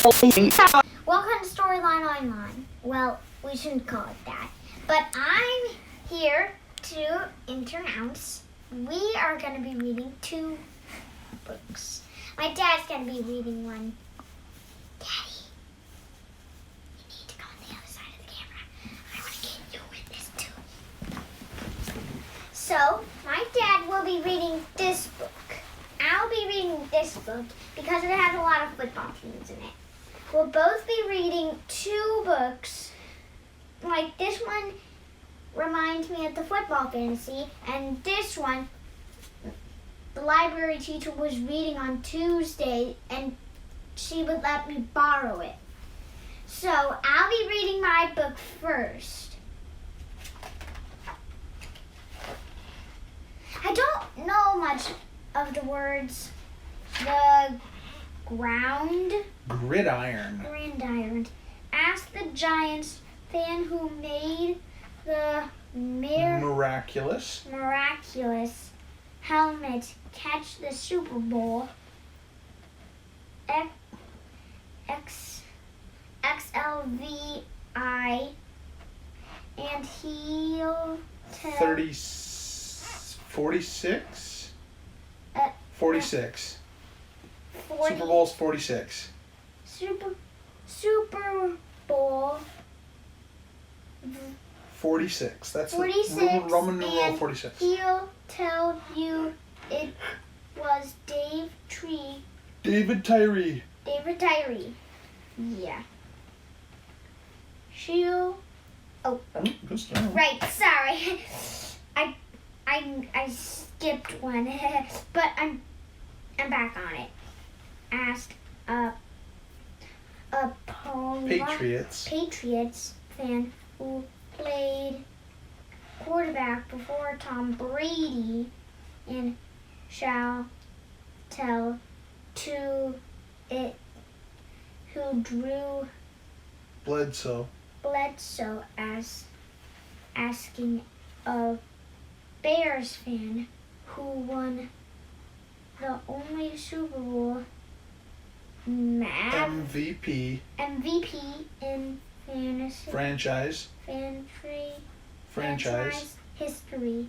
Welcome to Storyline Online. Well, we shouldn't call it that. But I'm here to announce we are going to be reading 2 books. My dad's going to be reading one. Daddy, you need to go on the other side of the camera. I want to get you in this too. So, my dad will be reading this book. I'll be reading this book because it has a lot of football teams in it. We'll both be reading 2 books. Like this one reminds me of the football fantasy, and this one, the library teacher was reading on Tuesday, and she would let me borrow it. So I'll be reading my book first. I don't know much of the words. The Gridiron. Ask the Giants fan who made the miraculous helmet catch the Super Bowl. XLVI, and he'll tell 46. Super Bowl's 46. Super Bowl 46. That's 46. The Roman numeral 46. He'll tell you it was David Tyree. Yeah. She'll. Oh. Good start. Right. Sorry. I skipped one, but I'm back on it. Ask a Patriots fan who played quarterback before Tom Brady, and shall tell to it who drew Bledsoe as asking a Bears fan who won the only Super Bowl MVP in fantasy franchise history,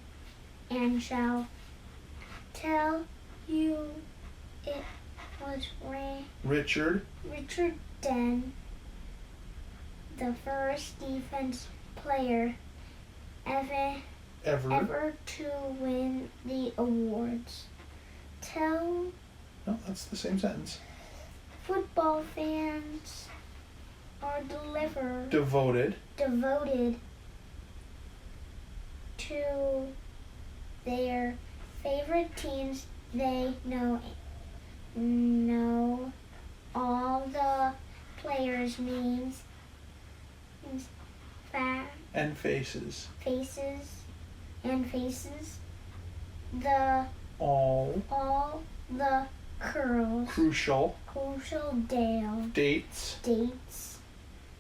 and shall tell you it was Richard Den, the first defense player ever to win the awards. No, that's the same sentence. Football fans are devoted to their favorite teams. They know all the players' names and faces. All the crucial dates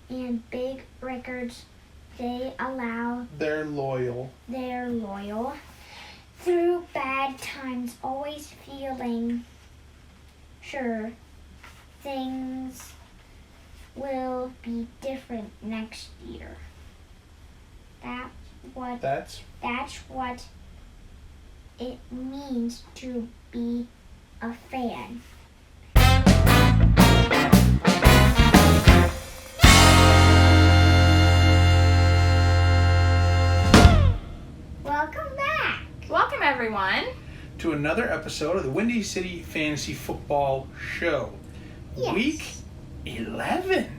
and big records they allow. They're loyal Through bad times, always feeling sure things will be different next year. That's what it means to be a fan. Welcome back. Welcome everyone to another episode of the Windy City Fantasy Football Show. Yes. Week 11.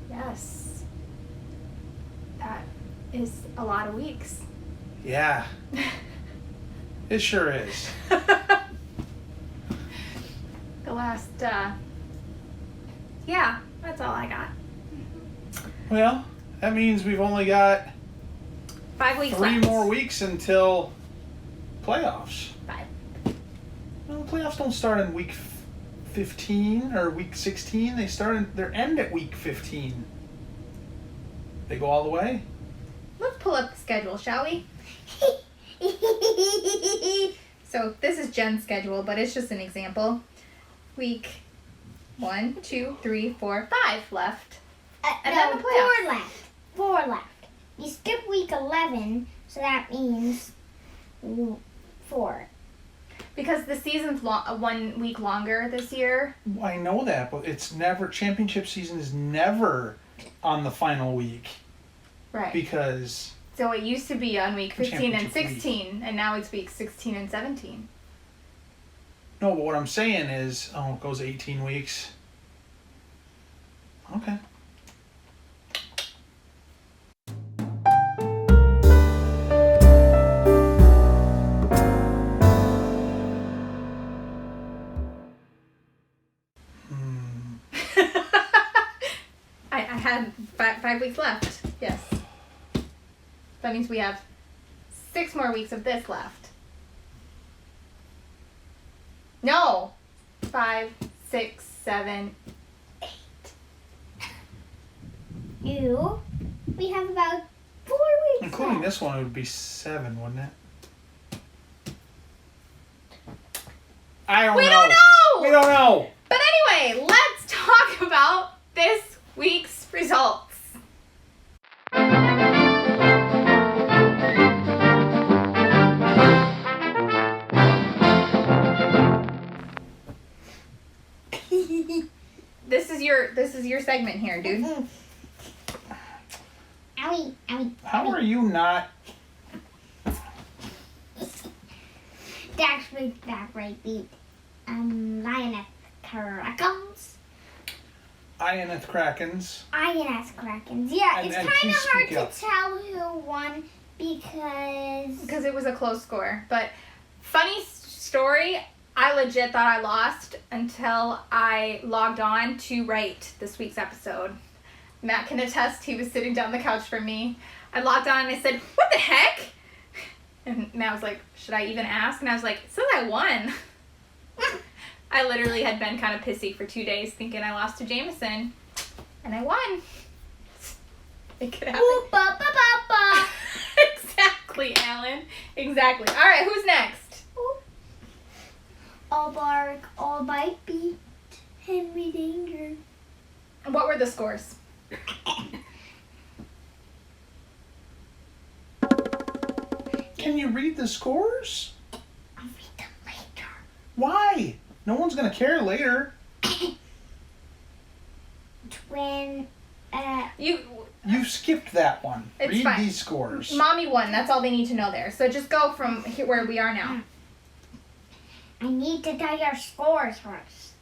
Yes. That is a lot of weeks. Yeah. It sure is. The last, yeah, that's all I got. Well, that means we've only got 5 weeks 3 left. more weeks until playoffs. 5. Well, the playoffs don't start in week 15 or week 16. They end at week 15. They go all the way? Let's pull up the schedule, shall we? So this is Jen's schedule, but it's just an example. Week 1, 2, 3, 4, 5 left. And no, then the playoffs. 4 left. 4 left. You skip week 11, so that means 4. Because the season's 1 week longer this year. I know that, but it's never, championship season is never on the final week. Right. Because So it used to be on week 15 and Championship 16, and now it's week 16 and 17. no, but what I'm saying is, it goes 18 weeks. Okay. I had 5 weeks left. Yes. That means we have 6 more weeks of this left. No. 5, 6, 7, 8. We have about 4 weeks Including left. this one, it would be 7, wouldn't it? I don't know. We don't know! We don't know. But anyway, let's talk about this week's results. This is your segment here, dude. Owie, owie. How are you not? Dash beat, back right beat. Lioness Krakens. INF Krakens. INS Krakens. Yeah, And- it's and kind of please hard speak to up. tell who won because It was a close score. But funny story, I legit thought I lost until I logged on to write this week's episode. Matt can attest, he was sitting down the couch from me. I logged on and I said, "What the heck?" And Matt was like, "Should I even ask?" And I was like, "It says I won." I literally had been kind of pissy for 2 days thinking I lost to Jameson. And I won. It could happen. Ooh, ba ba ba ba. Exactly, Alan. Exactly. All right, who's next? All bark, all bite beat. Henry Danger. What were the scores? Can you read the scores? I'll read them later. Why? No one's gonna care later. When You skipped that one. It's Read fine. these scores. Mommy won. That's all they need to know there. So just go from here where we are now. I need to tell your scores first.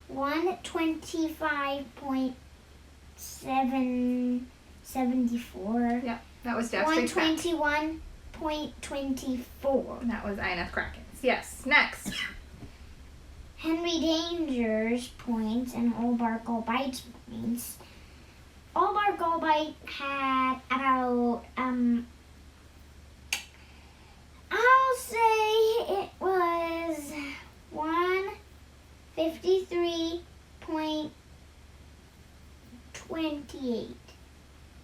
One 25.774. Yeah, that was Jeff's 121.24. That was INF Krakens. Yes. Next. Henry Danger's points and Olbar Golbite's points. Olbar Golbite had about I'll say it was 153.28.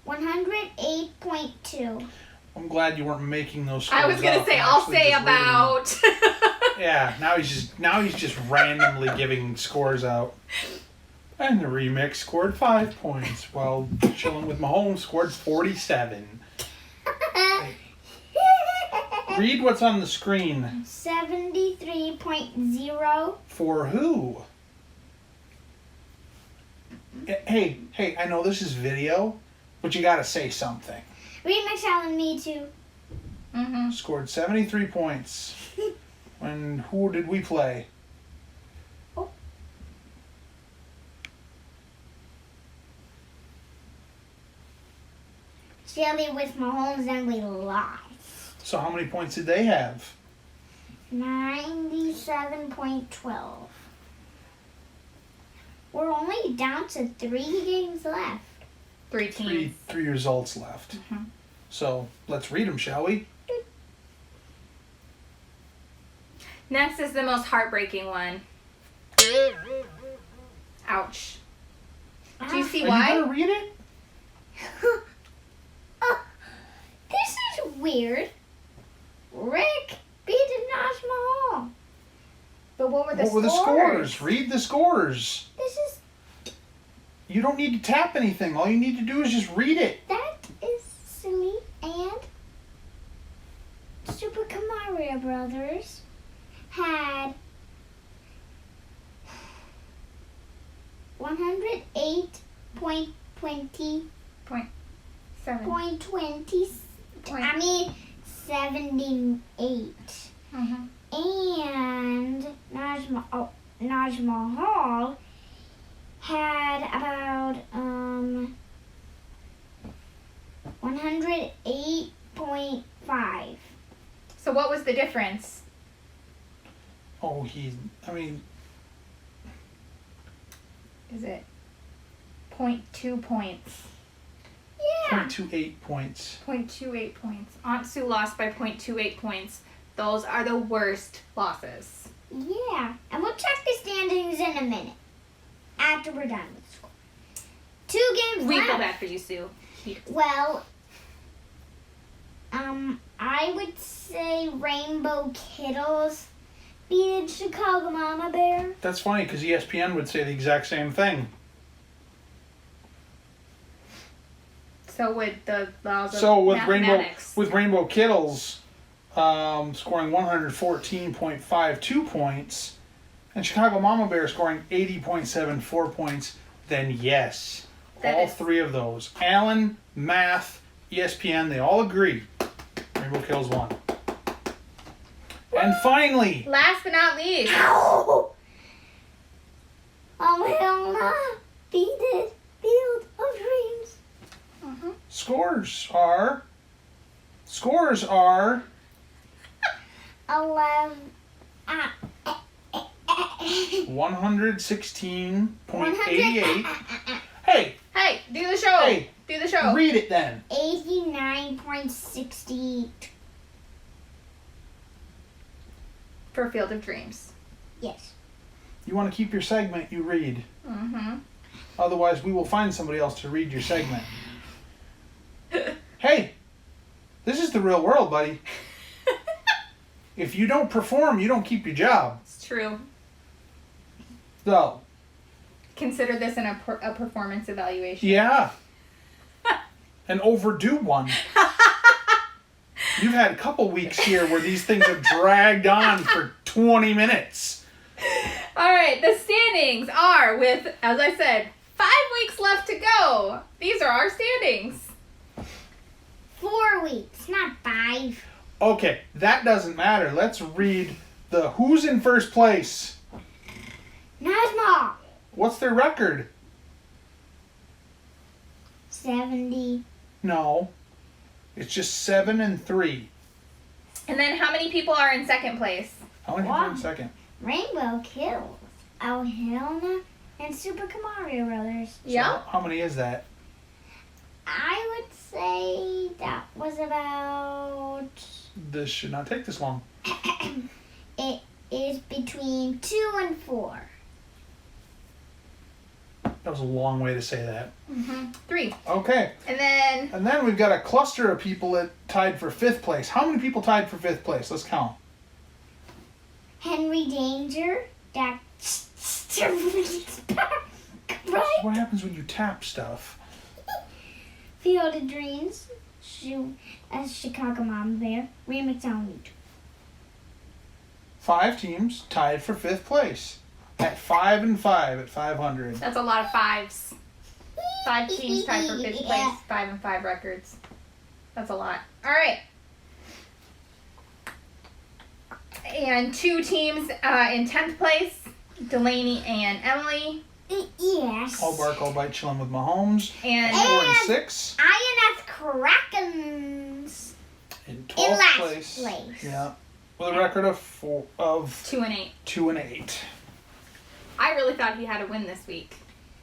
108.2. I'm glad you weren't making those scores I was gonna up say and I'll actually say just reading them. about. Yeah, now he's just randomly giving scores out. And the remix scored 5 points, while chilling with Mahomes scored 47. Read what's on the screen. 73.0. For who? Hey, I know this is video, but you gotta say something. Remix Allen, me too. Mm-hmm. Scored 73 points. And who did we play? Jelly with Mahomes and we lost. So how many points did they have? 97.12. We're only down to 3 games left. 3 teams. Three results left. Mhm. So let's read them, shall we? Next is the most heartbreaking one. Ouch. Do you see Are why? you gonna read it? weird. Rick beat Taj Mahal. But what were the What were the scores? Read the scores. This is You don't need to tap anything. All you need to do is just read it. that is silly. And Super Mario Brothers had 108.20 7. point 20. I mean 78. Mm-hmm. And Taj Mahal had about 108.5. So what was the difference? Oh, Is it 0.2 points? Yeah. 0.28 points. 0.28 points. Aunt Sue lost by 0.28 points. Those are the worst losses. Yeah. And we'll check the standings in a minute. After we're done with school. 2 games We left. feel bad for you, Sue. Well, I would say Rainbow Kittles beat Chicago Mama Bear. That's funny because ESPN would say the exact same thing. So with the laws of So with mathematics. Rainbow Kittles scoring 114.52 points and Chicago Mama Bear scoring 80.74 points, then yes, all 3 of those. Allen, Math, ESPN, they all agree. Rainbow Kittles won. And finally, Last but not least. Ow! Oh, hell no. Beat it. Field of Dreams. Mm-hmm. scores are 11. 116.88. Hey, Hey, do the show. Hey. Do the show. read it then. 89.68. For Field of Dreams. Yes. You want to keep your segment, you read. Mm-hmm. Otherwise, we will find somebody else to read your segment. Hey, this is the real world, buddy. If you don't perform, you don't keep your job. It's true. So, Consider this a performance evaluation. yeah. An overdue one. You've had a couple weeks here where these things have dragged on for 20 minutes. All right, the standings are with, as I said, 5 weeks left to go. These are our standings. 4 weeks, not 5. Okay, that doesn't matter. Let's read the who's in first place. Nazma. What's their record? 70. No. It's just 7-3. And then how many people are in second place? How many people are in second? Rainbow Kills. Oh, Helena and Super Mario Brothers. So how many is that? I would say that was about. This should not take this long. It is between 2 and 4. That was a long way to say that. 3. Okay. And then we've got a cluster of people that tied for 5th place. How many people tied for 5th place? Let's count. Henry Danger. That. Right? What happens when you tap stuff? Field of Dreams. Chicago Mama Bear. Remix only. 5 teams tied for 5th place. At 5 and 5 at 500. that's a lot of 5s. 5 teams tied for 5th place, 5 and 5 records. That's a lot. All right. And 2 teams in 10th place, Delaney and Emily. Yes. All bark, all bite, chilling with Mahomes. And 4 and 6. INF Krakens. In 12th last place. place. Yeah. With a record of 2 and 8. 2 and 8. I really thought he had a win this week.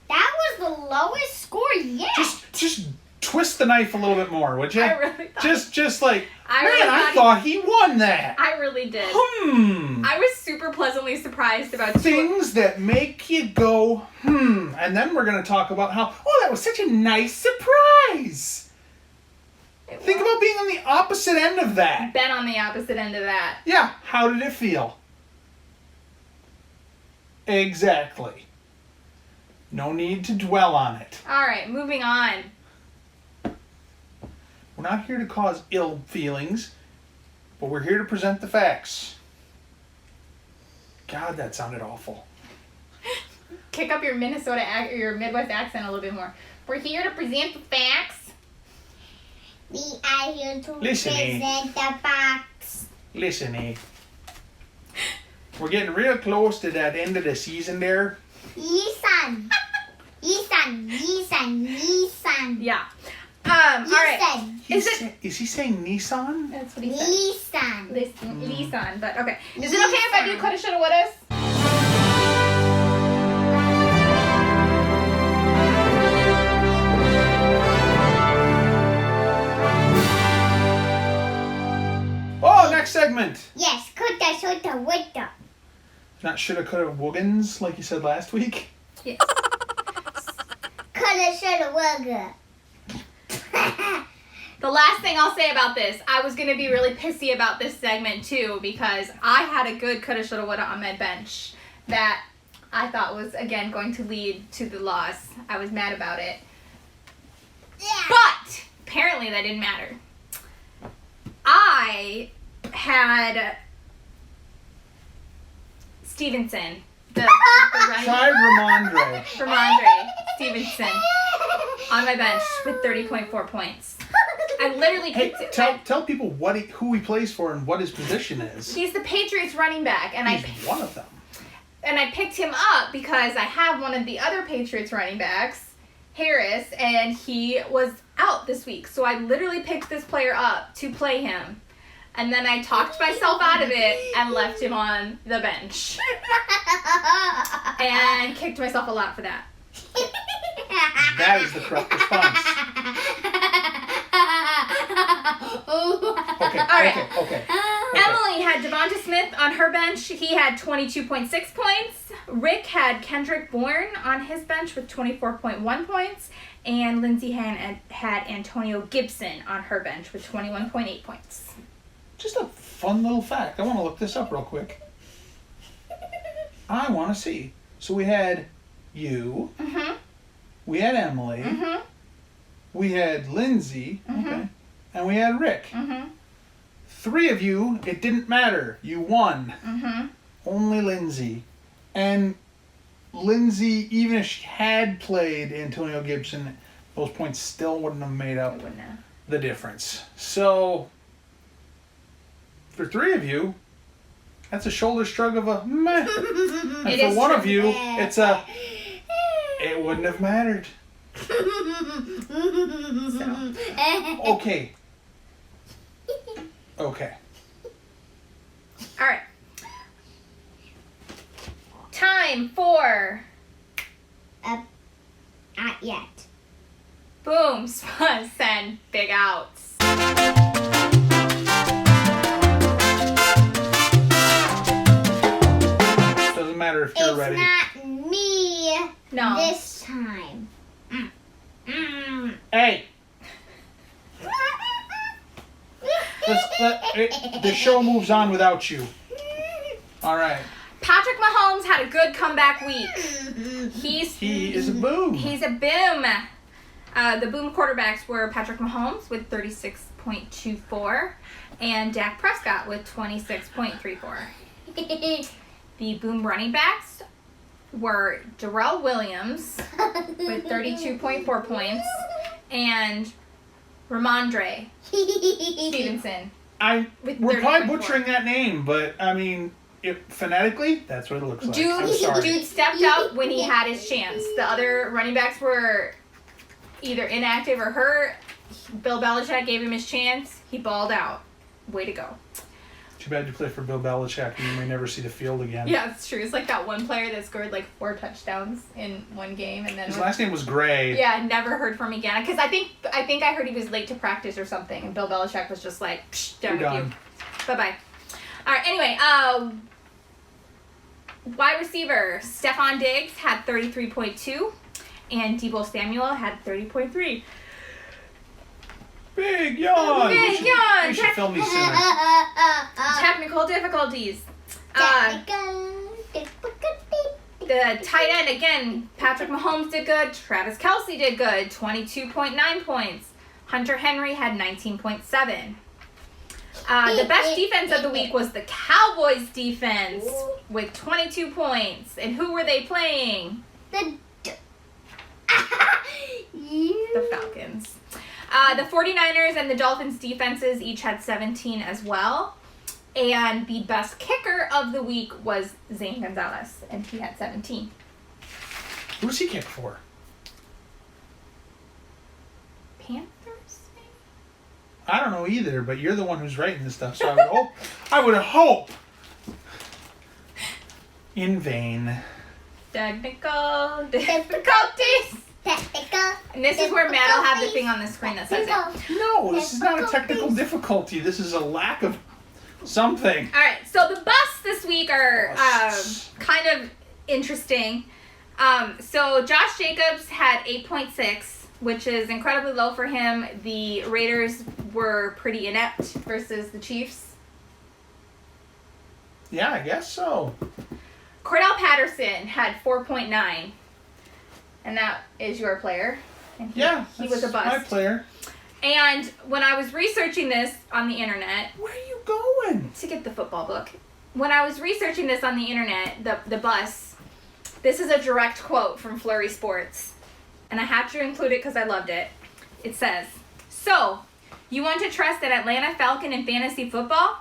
That was the lowest score yet. Just twist the knife a little bit more, would you? I really thought. Just like, I I thought he won that. I really did. I was super pleasantly surprised about Things that make you go, And then we're going to talk about how, that was such a nice surprise. Think about being on the opposite end of that. Been on the opposite end of that. Yeah, how did it feel? Exactly. No need to dwell on it. All right, moving on. We're not here to cause ill feelings, but we're here to present the facts. God, that sounded awful. Kick up your your Midwest accent a little bit more. We're here to present the facts. We are here to Listen, present the facts. Listen, we're getting real close to that end of the season there. Listen. Yeah. All right. Listen. Is he saying Nissan? That's what he said. Listen. Listen. But okay. Is it okay if I do coulda, shoulda, wouldas? Oh, next segment. Yes, coulda, shoulda, woulda. Not shoulda, coulda, woogans, like you said last week. Yes. Coulda, shoulda, woulda. The last thing I'll say about this, I was going to be really pissy about this segment too because I had a good coulda, shoulda, woulda on my bench that I thought was, again, going to lead to the loss. I was mad about it. But apparently that didn't matter. I had Stevenson, the Try Ramondre. Ramondre Stevenson on my bench with 30.4 points. I literally Hey, picked tell people who he plays for and what his position is. He's the Patriots running back, and He's one of them. And I picked him up because I have one of the other Patriots running backs, Harris, and he was out this week. So I literally picked this player up to play him. And then I talked myself out of it and left him on the bench. And kicked myself a lot for that. That is the correct response. Okay. Emily had Devonta Smith on her bench. He had 22.6 points. Rick had Kendrick Bourne on his bench with 24.1 points. And Lindsay had Antonio Gibson on her bench with 21.8 points. Just a fun little fact. I want to look this up real quick. I want to see. So we had you. Mm-hmm. We had Emily. Mm-hmm. We had Lindsay. Mm-hmm. Okay. And we had Rick. Mm-hmm. 3 of you, it didn't matter. You won. Mm-hmm. Only Lindsay. And Lindsay, even if she had played Antonio Gibson, those points still wouldn't have made up the difference. So, for 3 of you, that's a shoulder shrug of a meh. And for one of you, it's a it wouldn't have mattered. Okay. Okay. All right. Time for Not yet. Boom, Spun, Send, Big Outs. Doesn't matter if you're ready. It's not me No. this time. Hey, the show moves on without you. All right. Patrick Mahomes had a good comeback week. He is a boom. He's a boom. The boom quarterbacks were Patrick Mahomes with 36.24 and Dak Prescott with 26.34. The boom running backs were Darrell Williams with 32.4 points and Ramondre Stevenson with 30.4. We're probably butchering that name, but I mean, phonetically, that's what it looks like. I'm sorry. Dude stepped up when he had his chance. The other running backs were either inactive or hurt. Bill Belichick gave him his chance. He balled out. Way to go. Too bad you play for Bill Belichick and you may never see the field again. Yeah, it's true. It's like that one player that scored like 4 touchdowns in one game and then his last name was Gray. Yeah, never heard from him again. Because I think I heard he was late to practice or something, and Bill Belichick was just like, "Psh, done with you. Bye-bye." All right. Anyway, wide receiver Stephon Diggs had 33.2, and Deebo Samuel had 30.3. Big Big yawn. Big yawn. We should film these sooner. Technical difficulties. The tight end, again, Patrick Mahomes did good. Travis Kelce did good, 22.9 points. Hunter Henry had 19.7. The best defense of the week was the Cowboys defense with 22 points. And who were they playing? The Falcons. The 49ers and the Dolphins defenses each had 17 as well. And the best kicker of the week was Zane Gonzalez, and he had 17. Who does he kick for? Panthers, maybe? I don't know either, but you're the one who's writing this stuff, so I would hope in vain. Technical difficulties. And this is where Matt will have the thing on the screen that says it. No, this is not a technical difficulty. This is a lack of something. All right, so the busts this week are kind of interesting. So Josh Jacobs had 8.6, which is incredibly low for him. The Raiders were pretty inept versus the Chiefs. Yeah, I guess so. Cordell Patterson had 4.9, and that is your player. And he was a bust. My player. And when I was researching this on the internet, Where are you going? to get the football book, when I was researching this on the internet, the bus, this is a direct quote from Flurry Sports, and I had to include it because I loved it. It says, "So, you want to trust an Atlanta Falcon in fantasy football?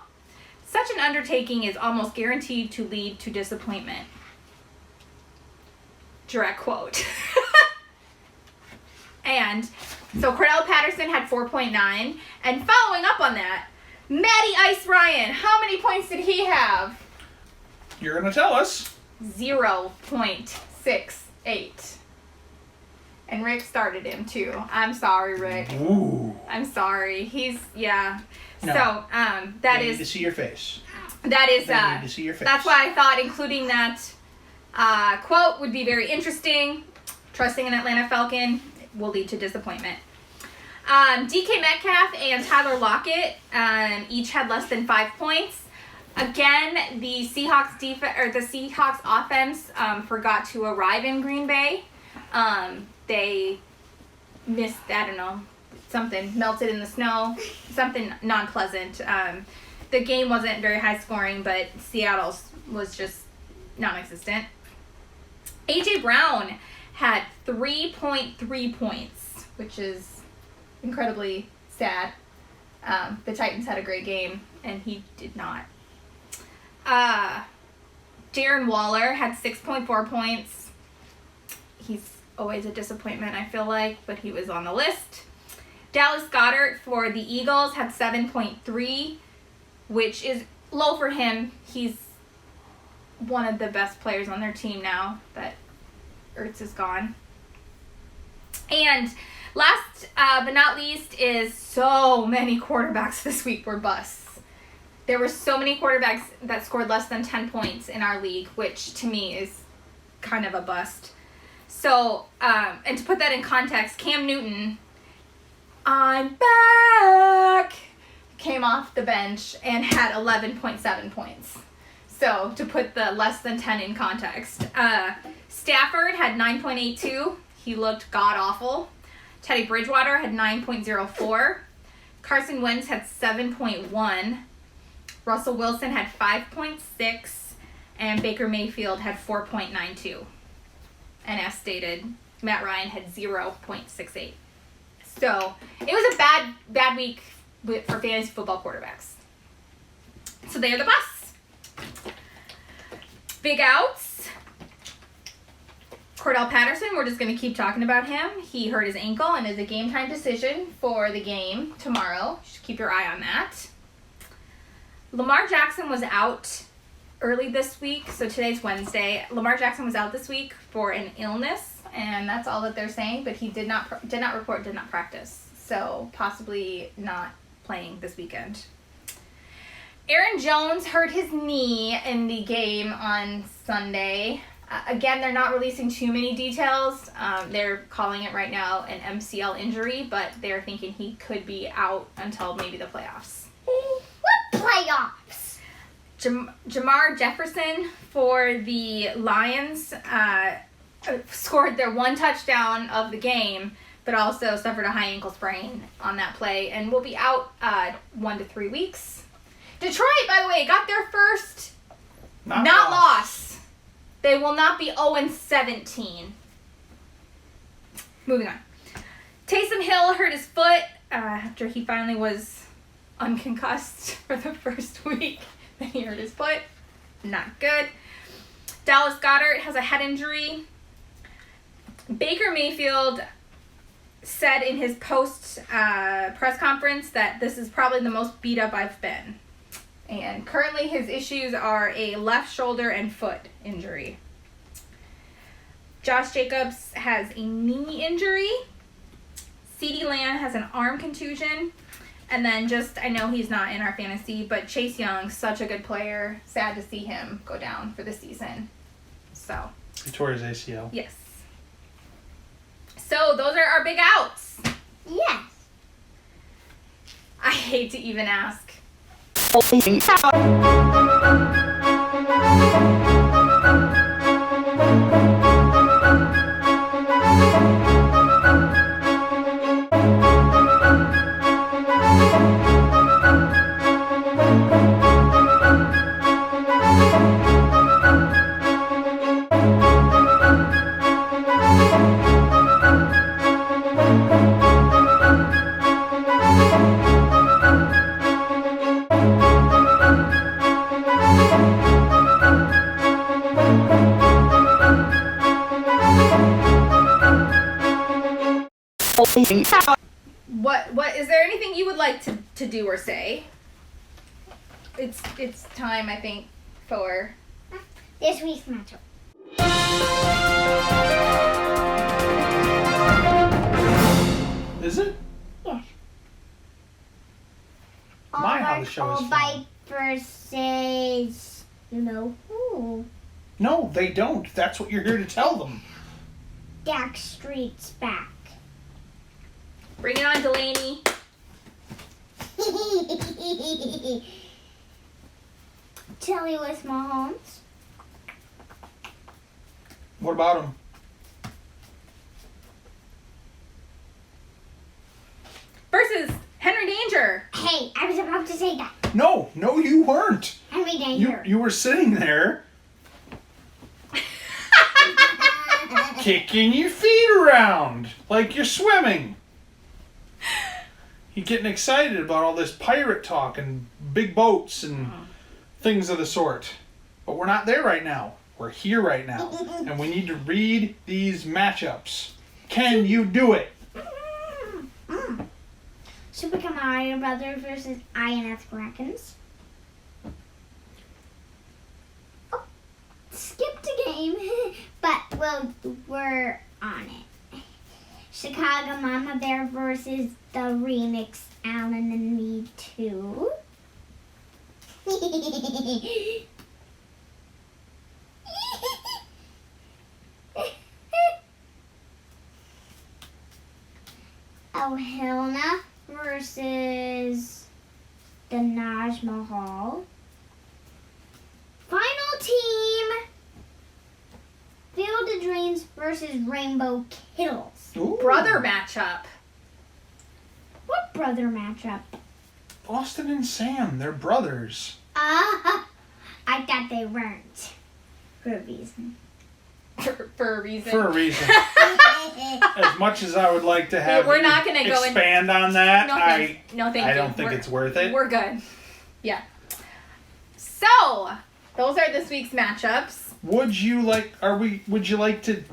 Such an undertaking is almost guaranteed to lead to disappointment." Direct quote. And so Cordell Patterson had 4.9, and following up on that, Matty Ice Ryan, how many points did he have? You're going to tell us. 0.68. And Rick started him too. I'm sorry, Rick. Ooh. I'm sorry. Yeah. No. So, They need to see your face. that is, They need to see your face. that's why I thought including that quote would be very interesting. Trusting an Atlanta Falcon will lead to disappointment. DK Metcalf and Tyler Lockett each had less than 5 points. Again, the Seahawks Seahawks offense forgot to arrive in Green Bay. They missed, I don't know, something melted in the snow, something non-pleasant. The game wasn't very high scoring, but Seattle's was just non-existent. AJ Brown had 3.3 points, which is incredibly sad. The Titans had a great game, and he did not. Darren Waller had 6.4 points. He's always a disappointment, I feel like, but he was on the list. Dallas Goedert for the Eagles had 7.3, which is low for him. He's one of the best players on their team now that Ertz is gone. And last but not least is so many quarterbacks this week were busts. There were so many quarterbacks that scored less than 10 points in our league, which to me is kind of a bust. So, and to put that in context, Cam Newton, I'm back, came off the bench and had 11.7 points. So, to put the less than 10 in context. Stafford had 9.82. He looked god-awful. Teddy Bridgewater had 9.04. Carson Wentz had 7.1. Russell Wilson had 5.6. And Baker Mayfield had 4.92. And as stated, Matt Ryan had 0.68. So, it was a bad week for fantasy football quarterbacks. So, they are the busts. Big outs. Cordell Patterson, we're just going to keep talking about him. He hurt his ankle and is a game time decision for the game tomorrow. Just keep your eye on that. Lamar Jackson was out early this week, so today's Wednesday. Lamar Jackson was out this week for an illness, and that's all that they're saying, but he did not practice, so possibly not playing this weekend. Aaron Jones hurt his knee in the game on Sunday. Again, they're not releasing too many details. They're calling it right now an MCL injury, but they're thinking he could be out until maybe the playoffs. What playoffs? Jamar Jefferson for the Lions scored their one touchdown of the game, but also suffered a high ankle sprain on that play and will be out 1 to 3 weeks. Detroit, by the way, got their first not loss. They will not be 0-17. Moving on. Taysom Hill hurt his foot after he finally was unconcussed for the first week. Then he hurt his foot. Not good. Dallas Goedert has a head injury. Baker Mayfield said in his post press conference that this is probably the most beat up I've been. And currently his issues are a left shoulder and foot injury. Josh Jacobs has a knee injury. CeeDee Lamb has an arm contusion. And then I know he's not in our fantasy, but Chase Young, such a good player. Sad to see him go down for the season. So. He tore his ACL. Yes. So those are our big outs. Yes. I hate to even ask. What is there anything you would like to do or say? It's time, I think, for this week's matchup. Is it? Yeah. My, how the show is All Bite versus you know who. No, they don't. That's what you're here to tell them. Dak Street's back. Bring it on, Delaney. Telly with Mahomes. What about him? Versus Henry Danger. Hey, I was about to say that. No, you weren't. Henry Danger. You were sitting there kicking your feet around like you're swimming. You're getting excited about all this pirate talk and big boats and things of the sort. But we're not there right now. We're here right now. And we need to read these matchups. Can you do it? Super Mario Brothers versus INS Krakens. Oh, skipped a game, but we're on it. Chicago Mama Bear versus the Remix Alan and Me Too. Oh, Helena versus the Naj Mahal. Final team, Field of Dreams versus Rainbow Kittles. Ooh. Brother matchup. What brother matchup? Austin and Sam, they're brothers. I thought they weren't. For a reason. For a reason. For a reason. As much as I would like to have We're not gonna go expand on that, No, thank you. I don't think it's worth it. We're good. Yeah. So, those are this week's matchups. Would you like to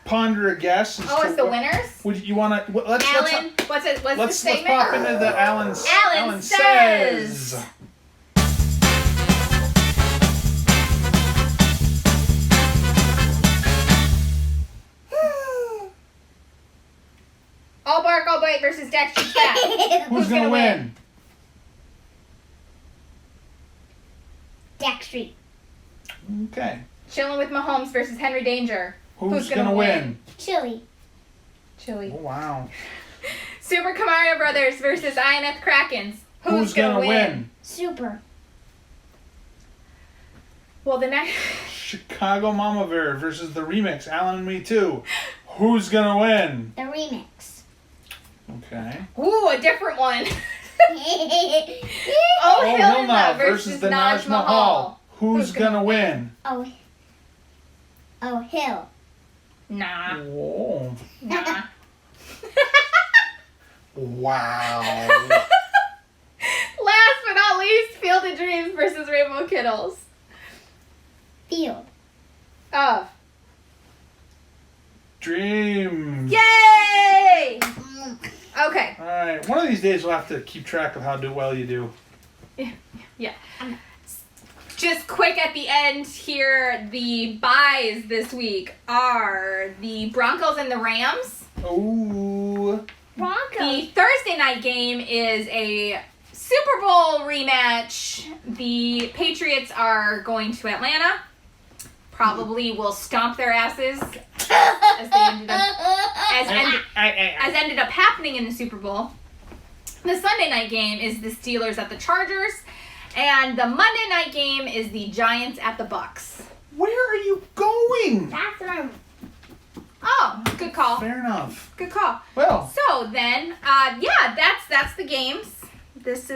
ponder a guess? It's the winners? Would you want to? Let's Alan, what's the let's statement? pop into the Alan's. Alan says. All bark, all bite versus Dak Street's back. Who's gonna win? Dak Street. Okay. Chilling with Mahomes versus Henry Danger. Who's gonna win? Chili. Chili. Oh, wow. Super Kamaria Brothers versus INF Krakens. Who's gonna win? Super. Well, the next... Chicago Mama Bear versus the remix, Alan and Me Too. Who's gonna win? The remix. Okay. Ooh, a different one. oh, Oh, Hilna Hilna versus the Naj Mahal. Who's gonna win? oh, Hill. Nah. Whoa. Nah. Wow. Last but not least, Field of Dreams versus Rainbow Kittles. Field. Of. Dreams. Yay! Okay. All right. One of these days we'll have to keep track of how well you do. Yeah. Just quick at the end here, the buys this week are the Broncos and the Rams. Ooh. Broncos. The Thursday night game is a Super Bowl rematch. The Patriots are going to Atlanta. Probably will stomp their asses as ended up happening in the Super Bowl. The Sunday night game is the Steelers at the Chargers. And the Monday night game is the Giants at the Bucks. Where are you going? Bathroom. Oh, good call. Fair enough. Good call. Well. So then, yeah, that's the games. This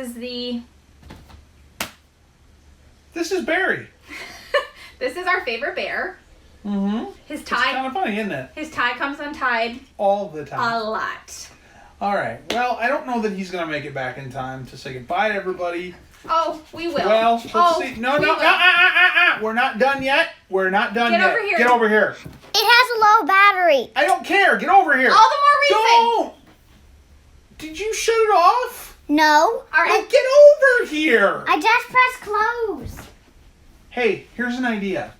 is Barry. this is our favorite bear. Mm-hmm. His It's tie. kind of funny, isn't it? His tie comes untied All the time. a lot. All right. Well, I don't know that he's gonna make it back in time to say goodbye to everybody. Oh, we will. Well, let's see. No. we will. We're not done yet. We're not done Get yet. over here. Get over here. It has a low battery. I don't care. Get over here. All the more reason. Don't. Did you shut it off? No. All right. Oh, get over here. I just pressed close. Hey, here's an idea.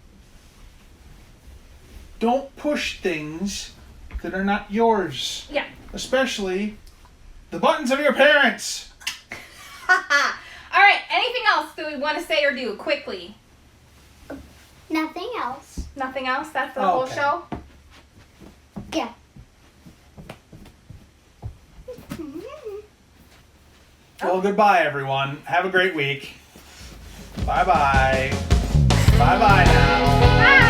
Don't push things that are not yours. Yeah. Especially the buttons of your parents. All right. Anything else that we want to say or do quickly? Nothing else. Nothing else? That's the whole Okay. show? Yeah. Well, goodbye, everyone. Have a great week. Bye-bye. Bye-bye now. Bye.